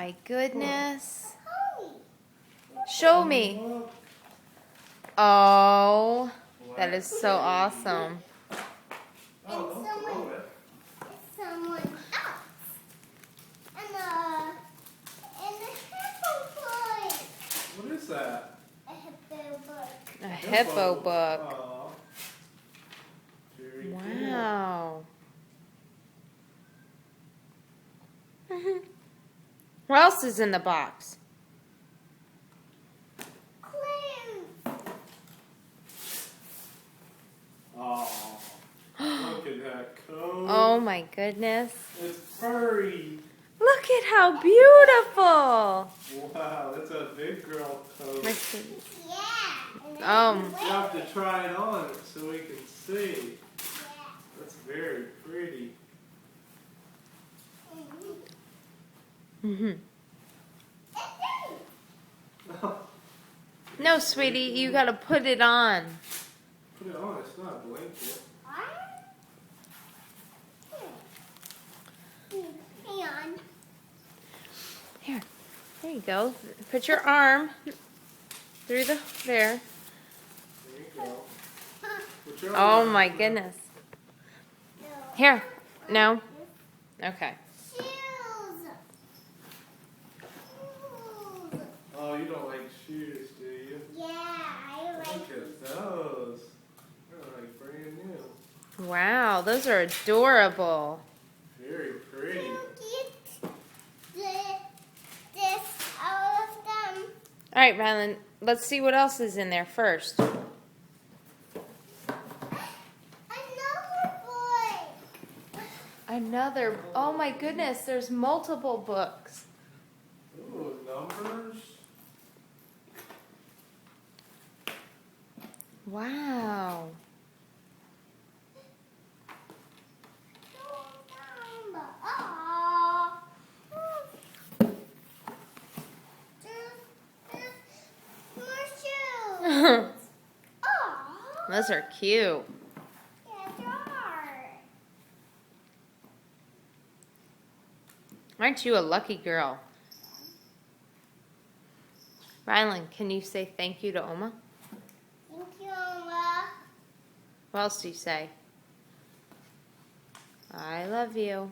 my goodness. Show me. Oh, that is so awesome. And someone else. And a hippo book. What is that? A hippo book. A hippo book. Aw. Very Wow. What else is in the box? Clues. Aw. Look at that coat. Oh my goodness. It's furry. Look at how beautiful. Wow, that's a big girl coat. Yeah. Um. You have to try it on so we can see. Yeah. That's very pretty. Mhm. No, sweetie, you gotta put it on. Put it on. It's not a blanket. Hang on. Here, there you go. Put your arm through the there. There you go. Put your Oh arm my out. goodness. Here, no. Okay. Shoes. Oh, you don't like shoes, do you? Yeah, I like Look at those. They're like brand new. Wow, those are adorable. Very pretty. this all of them. All right, Rylan, let's see what else is in there first. Another boy. Another. Oh my goodness, there's multiple books. Ooh, numbers. Wow. Those are cute. Aren't you a lucky girl? Rylan, can you say thank you to Oma? Thank you, Oma. What else do you say? I love you.